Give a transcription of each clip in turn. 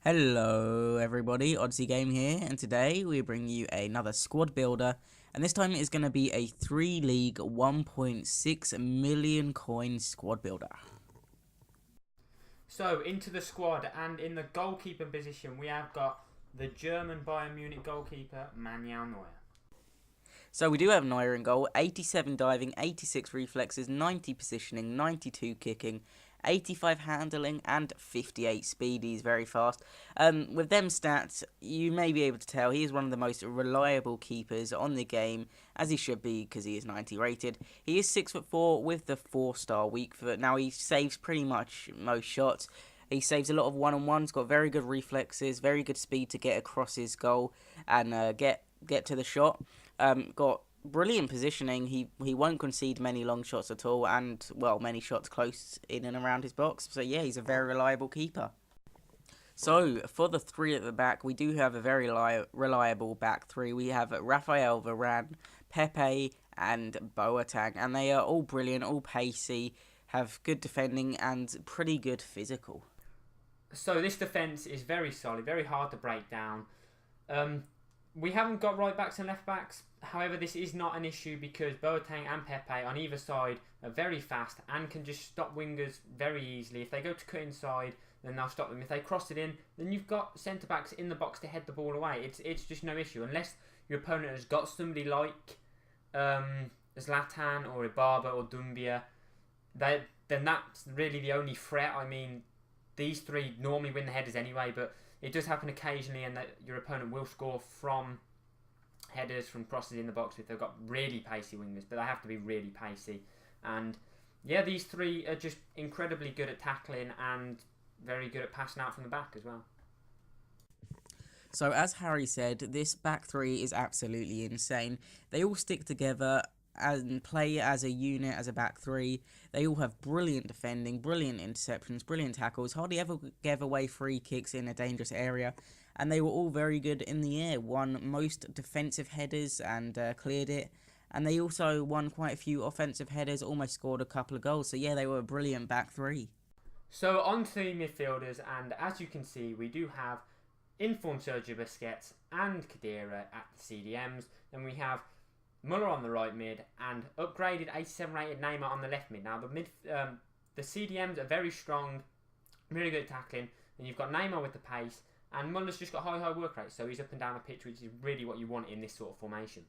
Hello everybody, Odyssey Game here, and today we bring you another squad builder, and this time it is going to be a 3 league 1.6 million coin squad builder. So into the squad, and in the goalkeeper position we have got the German Bayern Munich goalkeeper Manuel Neuer. So we do have Neuer in goal, 87 diving, 86 reflexes, 90 positioning, 92 kicking, 85 handling, and 58 speed. He's very fast. With them stats, you may be able to tell he is one of the most reliable keepers on the game, as he should be because he is 90 rated. He is 6'4" with the 4-star weak foot. Now he saves pretty much most shots. He saves a lot of one-on-ones, got very good reflexes, very good speed to get across his goal and get to the shot. Got brilliant positioning. He won't concede many long shots at all, and well, many shots close in and around his box. So yeah, he's a very reliable keeper. So for the three at the back, we do have a very reliable back three. We have Raphael Varane, Pepe, and Boateng, and they are all brilliant, all pacey, have good defending and pretty good physical. So this defence is very solid, very hard to break down. We haven't got right backs and left backs. However, this is not an issue because Boateng and Pepe on either side are very fast and can just stop wingers very easily. If they go to cut inside, then they'll stop them. If they cross it in, then you've got centre backs in the box to head the ball away. It's just no issue unless your opponent has got somebody like Zlatan or Ibaba or Dumbia. Then that's really the only threat. I mean, these three normally win the headers anyway, but it does happen occasionally, and that your opponent will score from headers, from crosses in the box if they've got really pacey wingers, but they have to be really pacey. And yeah, these three are just incredibly good at tackling and very good at passing out from the back as well. So as Harry said, this back three is absolutely insane. They all stick together and play as a unit, as a back three. They all have brilliant defending, brilliant interceptions, brilliant tackles, hardly ever gave away free kicks in a dangerous area, and they were all very good in the air, won most defensive headers and cleared it, and they also won quite a few offensive headers, almost scored a couple of goals. So yeah, they were a brilliant back three. So on to the midfielders, and as you can see, we do have informed Sergio Busquets and Khedira at the CDMs. Then we have Muller on the right mid and upgraded 87 rated Neymar on the left mid. Now the CDMs are very strong, really good at tackling, and you've got Neymar with the pace, and Muller's just got high work rate, so he's up and down the pitch, which is really what you want in this sort of formation.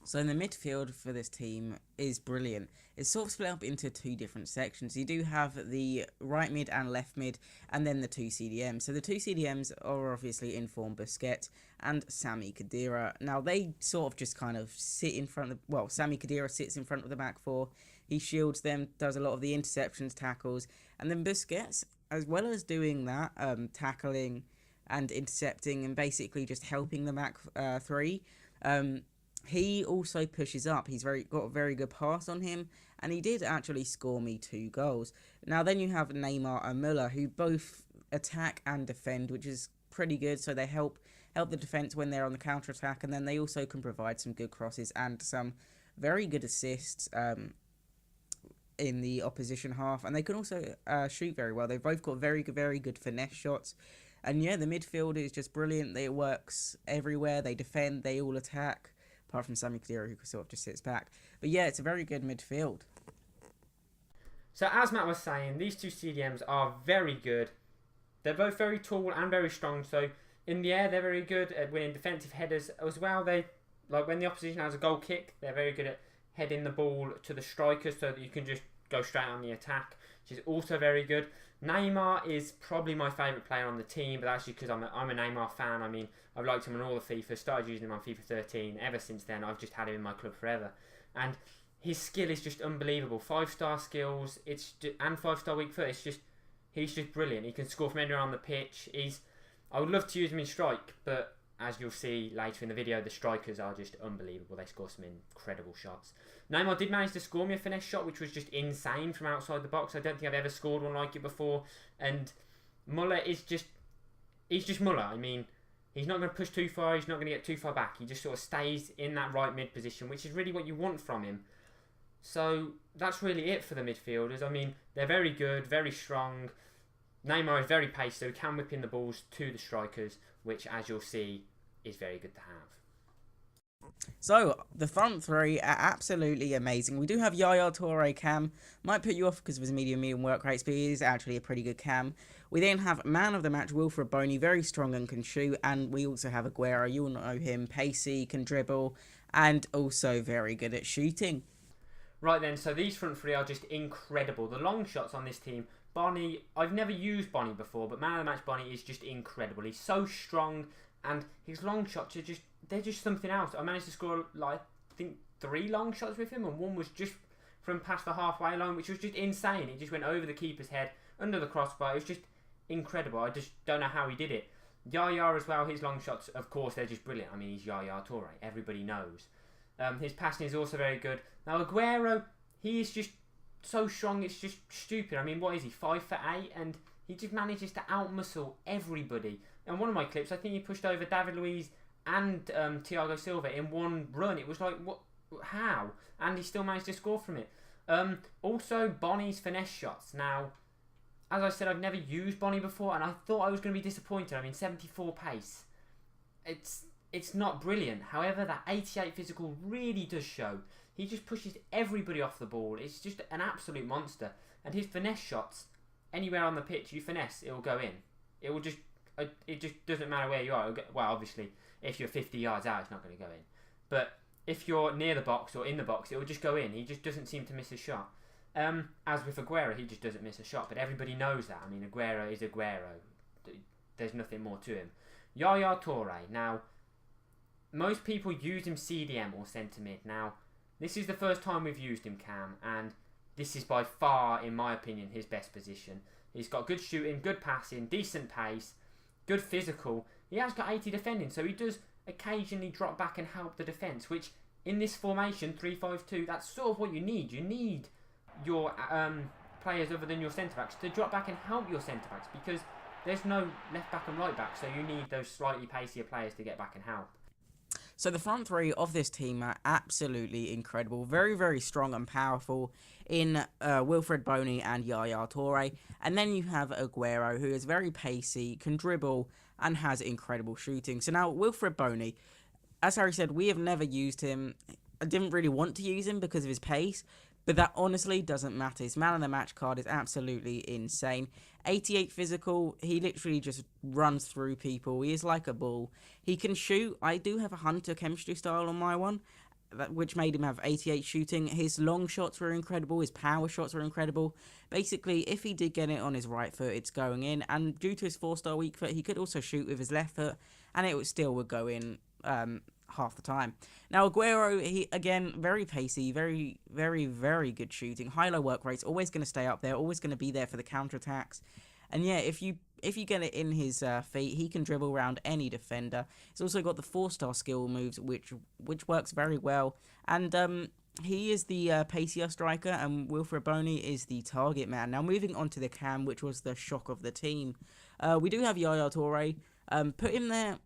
So in the midfield for this team is brilliant. It's sort of split up into two different sections. You do have the right mid and left mid, and then the two CDMs. So the two CDMs are obviously informed Busquets and Sami Khedira. Now they sort of just kind of sit in front of, well, Sami Khedira sits in front of the back four. He shields them, does a lot of the interceptions, tackles, and then Busquets, as well as doing that, tackling and intercepting and basically just helping the back three. He also pushes up. He's got a very good pass on him, and he did actually score me 2 goals. Now then you have Neymar and Müller, who both attack and defend, which is pretty good. So they help the defense when they're on the counter attack, and then they also can provide some good crosses and some very good assists in the opposition half, and they can also shoot very well. They've both got very good finesse shots. And yeah, the midfield is just brilliant. It works everywhere. They defend, they all attack, apart from Sami Khedira, who sort of just sits back. But yeah, it's a very good midfield. So as Matt was saying, these two CDMs are very good. They're both very tall and very strong. So in the air, they're very good at winning defensive headers as well. They, like when the opposition has a goal kick, they're very good at heading the ball to the striker so that you can just go straight on the attack, which is also very good. Neymar is probably my favourite player on the team, but that's just because I'm a Neymar fan. I mean, I've liked him on all the FIFA, started using him on FIFA 13. Ever since then, I've just had him in my club forever. And his skill is just unbelievable. 5-star skills, and 5-star weak foot. He's just brilliant. He can score from anywhere on the pitch. I would love to use him in strike, but as you'll see later in the video, the strikers are just unbelievable. They score some incredible shots. Neymar did manage to score me a finesse shot, which was just insane from outside the box. I don't think I've ever scored one like it before. And Muller he's just Muller. I mean, he's not going to push too far. He's not going to get too far back. He just sort of stays in that right mid position, which is really what you want from him. So that's really it for the midfielders. I mean, they're very good, very strong. Neymar is very pacey, so he can whip in the balls to the strikers, which, as you'll see, is very good to have. So, the front three are absolutely amazing. We do have Yaya Toure cam. Might put you off because of his medium work rates, but he is actually a pretty good cam. We then have man of the match, Wilfred Boney, very strong and can shoot. And we also have Aguero, you all know him, pacey, can dribble, and also very good at shooting. Right then, so these front three are just incredible. The long shots on this team, Bonnie, I've never used Bonnie before, but man of the match Bonnie is just incredible. He's so strong, and his long shots are they're just something else. I managed to score, like, I think 3 long shots with him, and one was just from past the halfway line, which was just insane. It just went over the keeper's head, under the crossbar. It was just incredible. I just don't know how he did it. Yaya as well, his long shots, of course, they're just brilliant. I mean, he's Yaya Toure. Everybody knows. His passing is also very good. Now, Aguero, he is just so strong, it's just stupid. I mean, what is he, 5'8", and he just manages to outmuscle everybody. And one of my clips, I think he pushed over David Luiz and Thiago Silva in one run. It was like, what? How? And he still managed to score from it. Also, Bonnie's finesse shots. Now, as I said, I've never used Bonnie before, and I thought I was going to be disappointed. I mean, 74 pace. It's not brilliant. However, that 88 physical really does show. He just pushes everybody off the ball. It's just an absolute monster. And his finesse shots, anywhere on the pitch you finesse, it will go in. It will just, it just doesn't matter where you are. Well, obviously, if you're 50 yards out, it's not going to go in. But if you're near the box or in the box, it will just go in. He just doesn't seem to miss a shot. As with Aguero, he just doesn't miss a shot. But everybody knows that. I mean, Aguero is Aguero. There's nothing more to him. Yaya Toure. Now, most people use him CDM or centre mid. Now, this is the first time we've used him cam, and this is by far, in my opinion, his best position. He's got good shooting, good passing, decent pace, good physical. He has got 80 defending, so he does occasionally drop back and help the defence, which in this formation, 3-5-2, that's sort of what you need. You need your players other than your centre-backs to drop back and help your centre-backs, because there's no left-back and right-back, so you need those slightly pacier players to get back and help. So the front three of this team are absolutely incredible. Very, very strong and powerful in Wilfred Boney and Yaya Toure. And then you have Aguero, who is very pacey, can dribble, and has incredible shooting. So now, Wilfred Boney, as Harry said, we have never used him. I didn't really want to use him because of his pace, but that honestly doesn't matter. His man of the match card is absolutely insane. 88 physical, he literally just runs through people. He is like a bull. He can shoot. I do have a Hunter chemistry style on my one, which made him have 88 shooting. His long shots were incredible. His power shots were incredible. Basically, if he did get it on his right foot, it's going in. And due to his 4-star weak foot, he could also shoot with his left foot, and it still would go in half the time. Now, Aguero, he, again, very pacey, very, very, very good shooting. High-low work rates, always going to stay up there, always going to be there for the counterattacks. And yeah, if you get it in his feet, he can dribble around any defender. He's also got the 4-star skill moves, which works very well. And he is the pacier striker, and Wilfred Boney is the target man. Now, moving on to the cam, which was the shock of the team. We do have Yaya Toure. Put him there,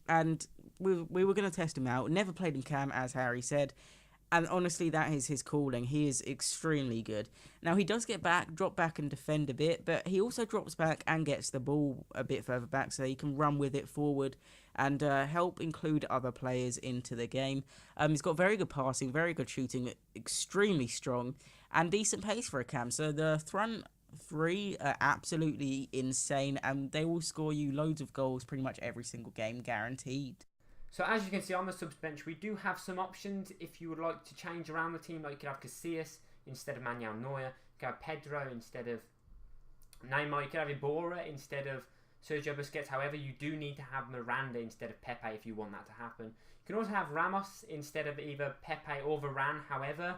and we were going to test him out. Never played him cam, as Harry said. And honestly, that is his calling. He is extremely good. Now, he does get back, drop back and defend a bit, but he also drops back and gets the ball a bit further back so he can run with it forward and help include other players into the game. He's got very good passing, very good shooting, extremely strong, and decent pace for a cam. So the front three are absolutely insane, and they will score you loads of goals pretty much every single game, guaranteed. So as you can see on the subs bench, we do have some options if you would like to change around the team. Like you could have Casillas instead of Manuel Neuer. You could have Pedro instead of Neymar. You could have Iborra instead of Sergio Busquets. However, you do need to have Miranda instead of Pepe if you want that to happen. You can also have Ramos instead of either Pepe or Varane. However,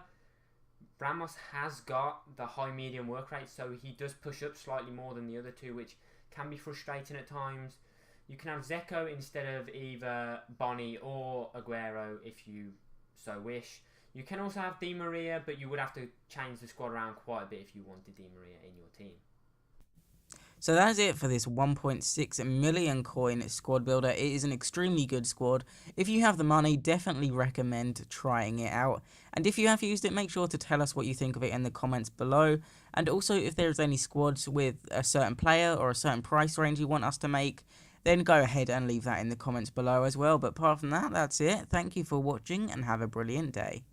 Ramos has got the high medium work rate, so he does push up slightly more than the other two, which can be frustrating at times. You can have Zeko instead of either Bonnie or Aguero if you so wish. You can also have Di Maria, but you would have to change the squad around quite a bit if you wanted Di Maria in your team. So that is it for this 1.6 million coin squad builder. It is an extremely good squad. If you have the money, definitely recommend trying it out. And if you have used it, make sure to tell us what you think of it in the comments below. And also, if there's any squads with a certain player or a certain price range you want us to make, then go ahead and leave that in the comments below as well. But apart from that, that's it. Thank you for watching and have a brilliant day.